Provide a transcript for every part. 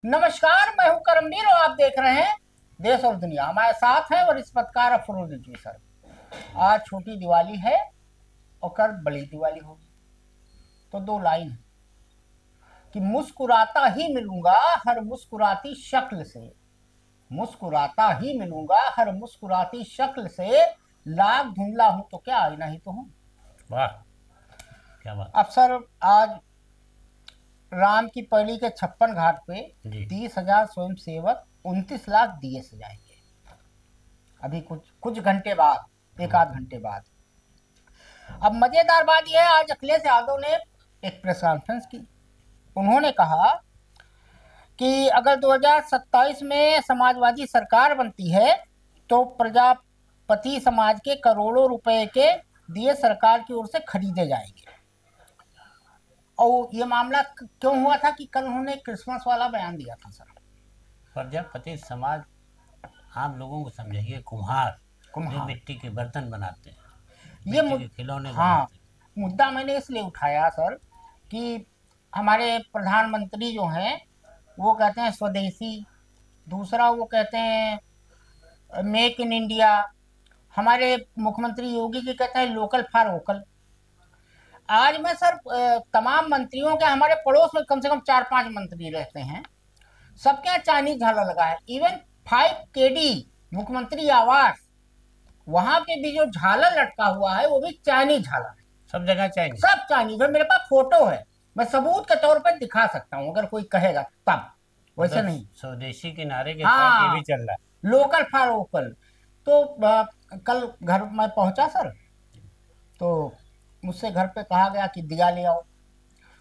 नमस्कार, मैं हूं करमवीर और आप देख रहे हैं देश और दुनिया। हमारे साथ हैं वरिष्ठ पत्रकार अफरोज रिजवी सर। आज छोटी दिवाली है और कल बड़ी दिवाली होगी, तो दो लाइन है कि मुस्कुराता ही मिलूंगा हर मुस्कुराती शक्ल से, मुस्कुराता ही मिलूंगा हर मुस्कुराती शक्ल से, लाख धुंधला हूं तो क्या आईना ही तो हूं। वाह, क्या बात। अब सर, आज राम की पैड़ी के 56 घाट पे जी 30,000 स्वयं सेवक 29 लाख दिए सजाएंगे। अभी कुछ कुछ घंटे बाद, एक आध घंटे बाद। अब मजेदार बात यह है, आज अखिलेश यादव ने एक प्रेस कॉन्फ्रेंस की। उन्होंने कहा कि अगर 2027 में समाजवादी सरकार बनती है तो प्रजापति समाज के करोड़ों रुपए के दिए सरकार की ओर से खरीदे जाएंगे। और ये मामला क्यों हुआ था कि कल उन्होंने क्रिसमस वाला बयान दिया था सर। प्रजापति समाज आम लोगों को समझाइए, कुम्हार जो कुम्हार मिट्टी के बर्तन बनाते हैं, ये मिट्टी के खिलौने हाँ, बनाते हैं। मुद्दा मैंने इसलिए उठाया सर कि हमारे प्रधानमंत्री जो हैं वो कहते हैं स्वदेशी, दूसरा वो कहते हैं मेक इन इंडिया, हमारे मुख्यमंत्री योगी जी कहते हैं लोकल फॉर वोकल। आज मैं सर तमाम मंत्रियों के, हमारे पड़ोस में कम से कम 4-5 मंत्री रहते हैं, सबके यहाँ चाइनीज झालर लगा है। इवन 5 KD मुख्यमंत्री आवास, वहां पे भी जो झालर लटका हुआ है वो भी चाइनीज झालर है। सब जगह चाहिए। सब चाइनीज है। मेरे पास फोटो है, मैं सबूत के तौर पर दिखा सकता हूँ अगर कोई कहेगा तब। वैसे मतलब नहीं। स्वदेशी के नारे के साथ ये हाँ, भी चल रहा है। Local for vocal. तो कल घर में पहुंचा सर, तो मुझसे घर पे कहा गया कि दिया ले आओ।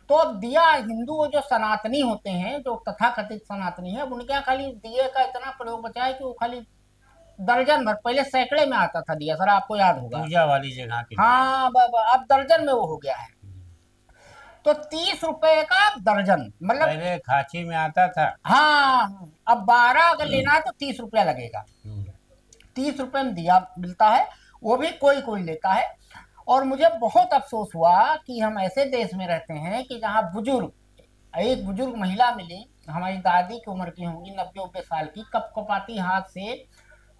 तो अब दिया, हिंदू जो सनातनी होते हैं, जो तथाकथित सनातनी है, उनके यहाँ खाली दिए का इतना प्रयोग बचा है कि वो खाली दर्जन भर, पहले सैकड़े में आता था दिया सर, आपको याद होगा। पूजा वाली जगह के लिए। हाँ, अब दर्जन में वो हो गया है। तो 30 रुपए का दर्जन, मतलब। पहले खांची में आता था। हाँ, अब 12 अगर लेना है तो 30 रुपया लगेगा। 30 रुपए में दिया मिलता है, वो भी कोई कोई लेता है। और मुझे बहुत अफसोस हुआ कि हम ऐसे देश में रहते हैं कि जहाँ बुजुर्ग, एक बुजुर्ग महिला मिली, हमारी दादी की उम्र की होंगी, 90-90 साल की, कपकपाती हाथ से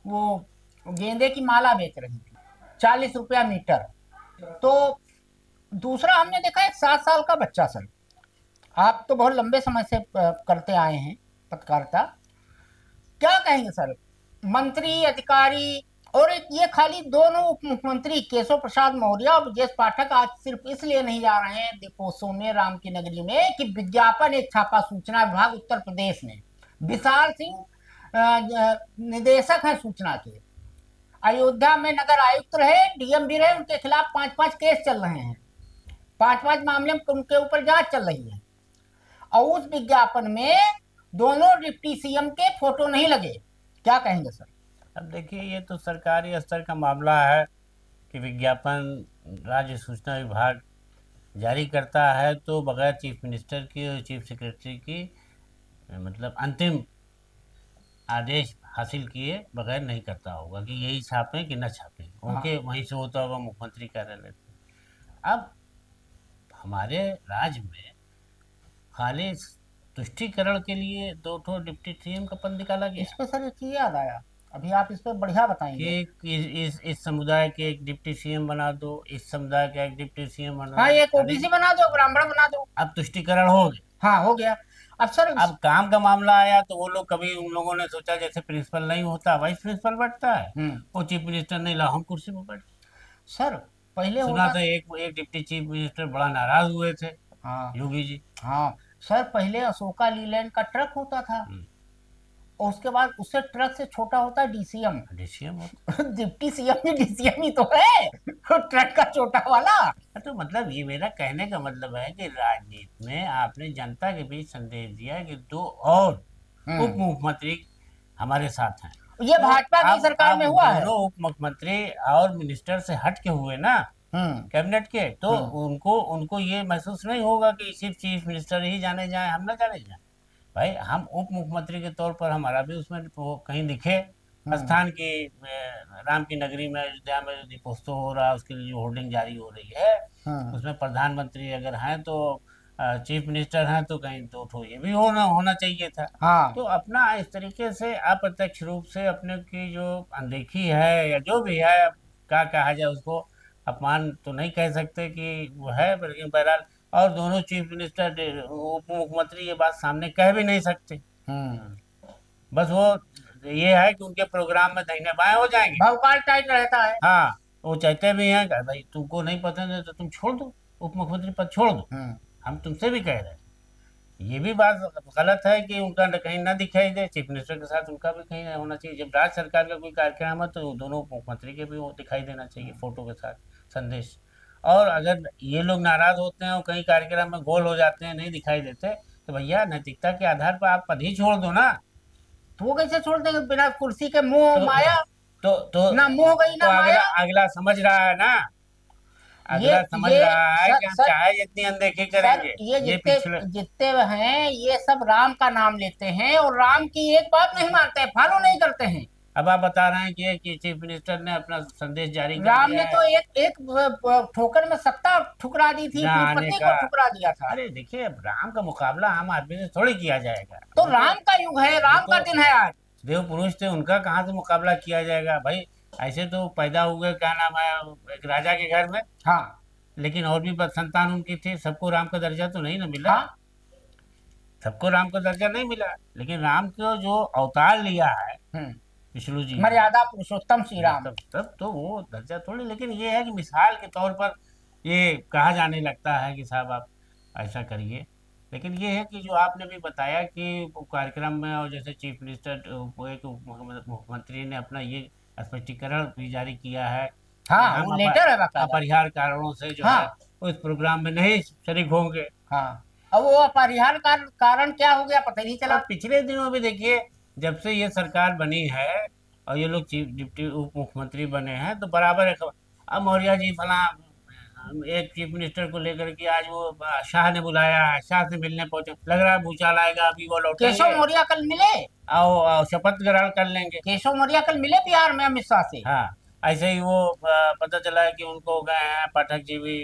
वो गेंदे की माला बेच रही थी, 40 रुपया मीटर। तो दूसरा हमने देखा एक 7 साल का बच्चा सर। आप तो बहुत लंबे समय से करते आए हैं पत्रकारिता, क्या कहेंगे सर? मंत्री, अधिकारी, और एक ये खाली दोनों उप मुख्यमंत्री केशव प्रसाद मौर्य और ब्रजेश पाठक आज सिर्फ इसलिए नहीं जा रहे हैं दीपोत्सव में राम की नगरी में कि विज्ञापन एक छापा सूचना विभाग उत्तर प्रदेश ने, विशाल सिंह निदेशक है सूचना के, अयोध्या में नगर आयुक्त रहे, डीएम भी रहे, उनके खिलाफ 5-5 केस चल रहे हैं, 5-5 मामले में उनके ऊपर जांच चल रही है। और उस विज्ञापन में दोनों डिप्टी सीएम के फोटो नहीं लगे। क्या कहेंगे सर? अब देखिए, ये तो सरकारी स्तर का मामला है कि विज्ञापन राज्य सूचना विभाग जारी करता है तो बगैर चीफ मिनिस्टर की और चीफ सेक्रेटरी की मतलब अंतिम आदेश हासिल किए बगैर नहीं करता होगा कि यही छापें कि न छापें। उनके वहीं से होता होगा मुख्यमंत्री कार्यालय से। अब हमारे राज्य में खाली तुष्टीकरण के लिए दो ठो डिप्टी सीएम का पद निकाला गया। इस पे सर एक चीज याद आया, अभी आप इस पे बढ़िया बताएंगे। कि इस समुदाय के एक डिप्टी सीएम बना दो, इस समुदाय का एक डिप्टी सीएम बना हाँ, दो। एक ओबीसी बना दो, ब्राह्मण बना दो। अब तुष्टीकरण हो गया। हाँ, हो गया। अब सर अब काम का मामला आया तो वो लोग, कभी उन लोगों ने सोचा जैसे प्रिंसिपल नहीं होता वाइस प्रिंसिपल बैठता है, वो चीफ मिनिस्टर नहीं ला, हम कुर्सी पर बैठ। सर पहले सुना होता। था एक डिप्टी चीफ मिनिस्टर बड़ा नाराज हुए थे, हाँ, योगी जी। हाँ सर, पहले अशोका लीलैंड का ट्रक होता था, और उसके बाद उससे ट्रक से छोटा होता है डीसीएम। डीसीएम डिप्टी सीएम भी डीसीएम ही तो है, ट्रक का छोटा वाला। तो मतलब ये मेरा कहने का मतलब है कि राजनीति में आपने जनता के बीच संदेश दिया कि दो और उप मुख्यमंत्री हमारे साथ हैं। ये तो भाजपा की सरकार में हुआ है। दोनों उप मुख्यमंत्री और मिनिस्टर से हट के हुए ना कैबिनेट के, तो उनको उनको ये महसूस नहीं होगा कि सिर्फ चीफ मिनिस्टर ही जाने जाए, हम ना जाने जाए। भाई, हम उप मुख्यमंत्री के तौर पर हमारा भी उसमें वो कहीं दिखे स्थान की। राम की नगरी में, अयोध्या में जो दीपोत्सव हो रहा है उसके लिए जो होर्डिंग जारी हो रही है, उसमें प्रधानमंत्री अगर हैं तो चीफ मिनिस्टर हैं तो कहीं दो ठो ये भी होना चाहिए था। हाँ। तो अपना इस तरीके से अप्रत्यक्ष रूप से अपने की जो अनदेखी है या जो भी है, क्या कहा जाए उसको, अपमान तो नहीं कह सकते कि वो है, लेकिन बहरहाल, और दोनों चीफ मिनिस्टर उप मुख्यमंत्री ये बात सामने कह भी नहीं सकते। हम्म। बस वो ये है कि उनके प्रोग्राम में दाहिने बाएं हो जाएंगे। भवकाल टाइट रहता है। हाँ, वो चाहते भी हैं कि भाई तुमको नहीं पसंद है तो तुम छोड़ दो, उप मुख्यमंत्री पद छोड़ दो, हम्म। हम तुमसे भी कह रहे हैं। ये भी बात गलत है कि उनका कहीं ना दिखाई दे, चीफ मिनिस्टर के साथ उनका भी कहीं होना चाहिए। जब राज्य सरकार का कोई कार्यक्रम है तो दोनों मुख्यमंत्री के भी वो दिखाई देना चाहिए फोटो के साथ संदेश। और अगर ये लोग नाराज होते हैं और कहीं कार्यक्रम में गोल हो जाते हैं, नहीं दिखाई देते, तो भैया नैतिकता के आधार पर आप पद ही छोड़ दो ना। तो वो कैसे छोड़ देंगे बिना कुर्सी के? मोह तो माया, तो ना मोह गई तो ना अगला माया। अगला समझ रहा है ना, ये अगला समझ ये रहा है सर, कि हम सर, चाहे जितनी अनदेखी सर करेंगे, ये ये जितने पिछले। जितने हैं ये सब राम का नाम लेते हैं और राम की एक बात नहीं मानते हैं, फॉलो नहीं करते हैं। अब आप बता रहे हैं कि चीफ मिनिस्टर ने अपना संदेश जारी कर राम दिया ने है तो एक एक ठोकर में सत्ता ठुकरा दी थी, अपनी जाने पत्नी का। को ठुकरा दिया था। अरे देखिए, अब राम का मुकाबला आम आदमी से थोड़ी किया जाएगा। तो वो राम का युग है, वो राम का तो दिन है आज। देव पुरुष थे, उनका कहाँ से मुकाबला किया जाएगा भाई। ऐसे तो पैदा हुए, क्या नाम है, एक राजा के घर में, हाँ। लेकिन और भी संतान उनकी थी, सबको राम का दर्जा तो नहीं ना मिला। हाँ। सबको राम का दर्जा नहीं मिला, लेकिन राम को जो अवतार लिया है हम्म। विष्णु जी, मर्यादा पुरुषोत्तम श्री राम। तब तो वो दर्जा थोड़ी, लेकिन ये है कि मिसाल के तौर पर ये कहा जाने लगता है कि साहब आप ऐसा करिए। लेकिन ये है कि जो आपने भी बताया कि वो कार्यक्रम में, और जैसे चीफ मिनिस्टर एक मुख्यमंत्री ने अपना ये स्पष्टीकरण भी जारी किया है कि हाँ, हम वो लेटर है बाकायदा। अपरिहार्य कारणों से जो है हाँ। वो इस प्रोग्राम में नहीं शरीक होंगे। हाँ। अब वो अपरिहार्य कारण क्या हो गया पता ही नहीं चला। और पिछले दिनों में देखिए, जब से ये सरकार बनी है और ये लोग चीफ डिप्टी उप मुख्यमंत्री बने हैं, तो बराबर है अब मौर्य जी फला एक चीफ मिनिस्टर को लेकर के आज वो शाह ने बुलाया है, शाह से मिलने पहुंचे, लग रहा है भूचाल आएगा, अभी वो केशव लौटेंगे मौर्य कल मिले। और शपथ ग्रहण कर लेंगे। केशव मौर्य कल मिले बिहार में अमित शाह से। हाँ, ऐसे ही वो पता चला है कि उनको गए हैं पाठक जी भी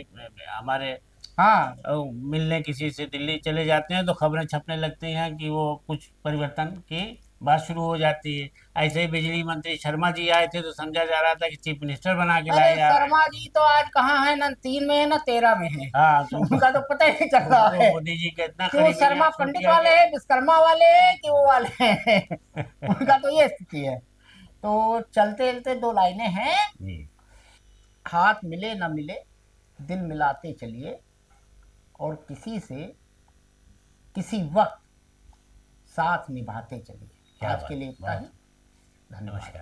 हमारे हाँ। मिलने, किसी से दिल्ली चले जाते हैं तो खबरें छपने लगती हैं कि वो कुछ परिवर्तन की बात शुरू हो जाती है। ऐसे ही बिजली मंत्री शर्मा जी आए थे तो समझा जा रहा था कि चीफ मिनिस्टर बना के अरे लाए जा रहे हैं। शर्मा जी तो आज कहाँ है, ना 3 में है ना 13 में है। हाँ, तो उनका तो पता ही नहीं चल रहा उनको है मोदी जी का इतना कि वो करीबी शर्मा महसूस पंडित किया वाले गया। हैं, विश्वकर्मा वाले हैं कि वो वाले हैं। उनका तो ये स्थिति है। तो चलते चलते 2 लाइनें हैं। जी। हाथ मिले न मिले दिल मिलाते चलिए, और किसी से किसी वक्त साथ निभाते चलिए। क्या आज बात, के लिए इतना ही। बहुत धन्यवाद। नमस्कार।